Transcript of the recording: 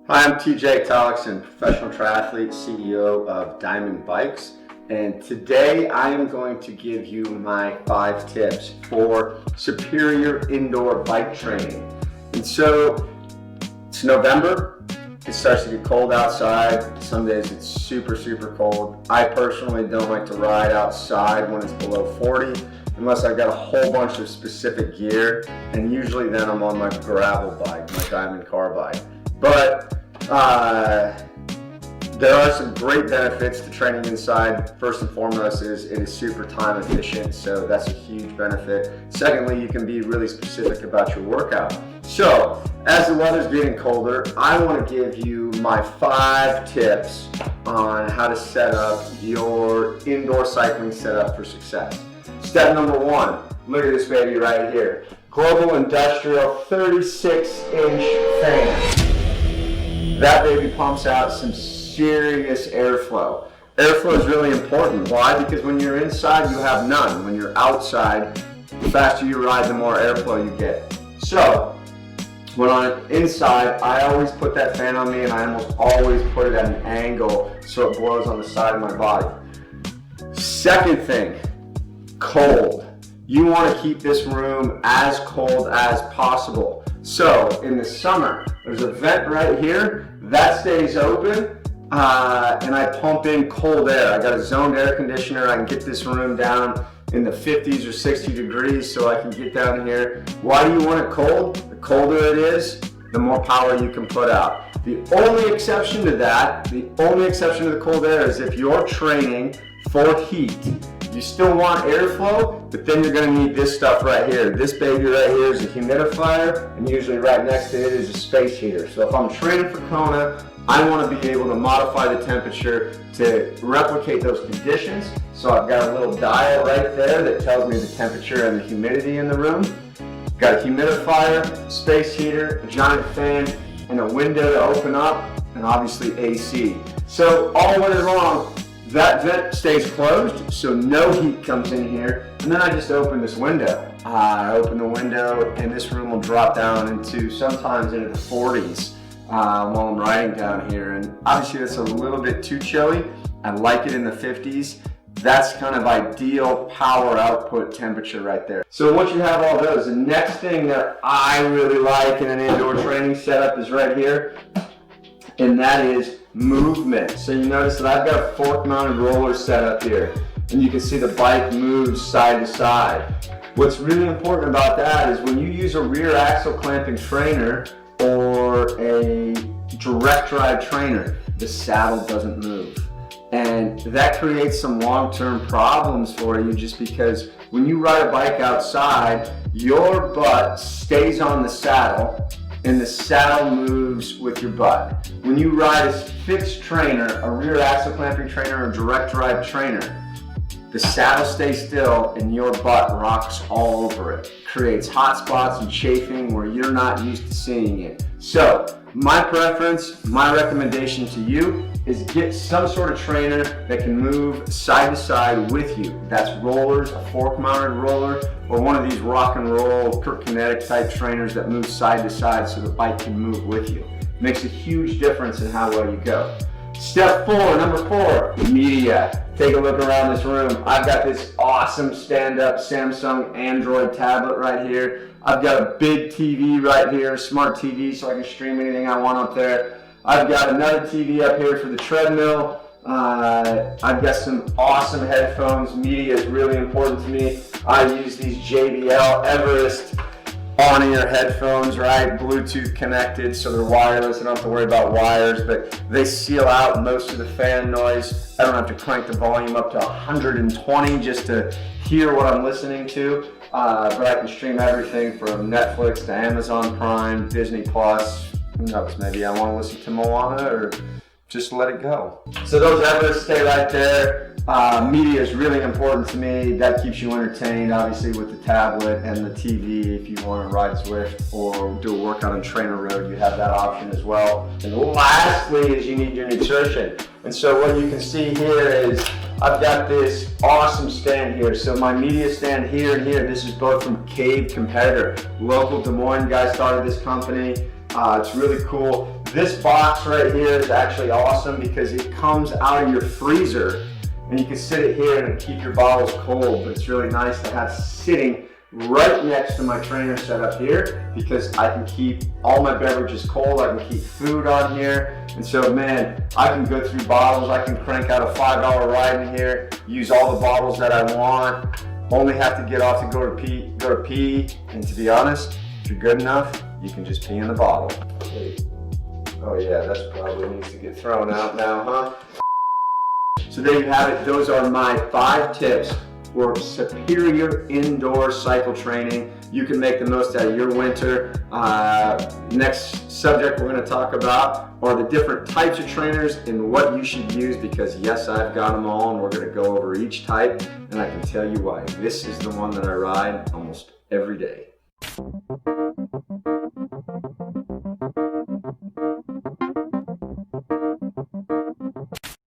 Hi, I'm Tollakson, professional triathlete, CEO of Dimond Bikes, and today I am going to give you my 5 tips for superior indoor bike training. And so, it's November, it starts to get cold outside, some days it's super cold. I personally don't like to ride outside when it's below 40, unless I've got a whole bunch of specific gear, and usually then I'm on my gravel bike, my Dimond car bike. But there are some great benefits to training inside. First and foremost is it is super time efficient, so that's a huge benefit. Secondly, you can be really specific about your workout. So as the weather's getting colder, I want to give you my 5 tips on how to set up your indoor cycling setup for success. Step number 1, look at this baby right here. Global Industrial 36-inch fan. That baby pumps out some serious airflow. Airflow is really important. Why? Because when you're inside, you have none. When you're outside, the faster you ride, the more airflow you get. So, when I'm inside, I always put that fan on me, and I almost always put it at an angle so it blows on the side of my body. Second thing, cold. You want to keep this room as cold as possible. So in the summer, there's a vent right here that stays open, and I pump in cold air. I got a zoned air conditioner. I can get this room down in the 50s or 60 degrees so I can get down here. Why do you want it cold? The colder it is, the more power you can put out. The only exception to that, the only exception to the cold air is if you're training for heat. You still want airflow, but then you're going to need this stuff right here. This baby right here is a humidifier, and usually right next to it is a space heater. So if I'm training for Kona, I want to be able to modify the temperature to replicate those conditions. So I've got a little dial right there that tells me the temperature and the humidity in the room. Got a humidifier, space heater, a giant fan, and a window to open up, and obviously AC. So all winter long, that vent stays closed, so no heat comes in here, and then I just open this window. I open the window, and this room will drop down into sometimes into the 40s while I'm riding down here. And obviously that's a little bit too chilly. I like it in the 50s. That's kind of ideal power output temperature right there. So once you have all those, the next thing that I really like in an indoor training setup is right here, and that is movement. So you notice that I've got a fork-mounted roller set up here, and you can see the bike moves side to side. What's really important about that is when you use a rear axle clamping trainer or a direct drive trainer, the saddle doesn't move. And that creates some long-term problems for you, just because when you ride a bike outside, your butt stays on the saddle and the saddle moves with your butt. When you ride a fixed trainer, a rear axle clamping trainer or direct drive trainer, the saddle stays still and your butt rocks all over it. It creates hot spots and chafing where you're not used to seeing it. So my preference, my recommendation to you is get some sort of trainer that can move side to side with you. That's rollers, a fork-mounted roller, or one of these rock and roll kinetic type trainers that move side to side so the bike can move with you. It makes a huge difference in how well you go. Step 4, number 4, media. Take a look around this room. I've got this awesome stand-up Samsung Android tablet right here. I've got a big TV right here, a smart TV, so I can stream anything I want up there. I've got another TV up here for the treadmill. I've got some awesome headphones. Media is really important to me. I use these JBL Everest on-ear headphones, right? Bluetooth connected, so they're wireless. I don't have to worry about wires, but they seal out most of the fan noise. I don't have to crank the volume up to 120 just to hear what I'm listening to. But I can stream everything from Netflix to Amazon Prime, Disney Plus. Who knows, maybe I want to listen to Moana or just let it go. So those Everests stay right there. Media is really important to me. That keeps you entertained, obviously, with the tablet and the TV. If you want to ride Zwift or do a workout on Trainer Road, you have that option as well. And lastly is you need your nutrition. And so what you can see here is I've got this awesome stand here. So my media stand here and here, this is both from Cave Competitor. Local Des Moines guy started this company. It's really cool. This box right here is actually awesome because it comes out of your freezer and you can sit it here and keep your bottles cold, but it's really nice to have sitting right next to my trainer setup here because I can keep all my beverages cold, I can keep food on here, and so man, I can go through bottles, I can crank out a $5 ride in here, use all the bottles that I want, only have to get off to go to pee, and to be honest, if you're good enough, you can just pee in the bottle. Oh yeah, that's probably needs to get thrown out now, huh? So there you have it, those are my 5 tips for superior indoor cycle training. You can make the most out of your winter. Next subject we're going to talk about are the different types of trainers and what you should use, because yes, I've got them all and we're going to go over each type, and I can tell you why. This is the one that I ride almost every day.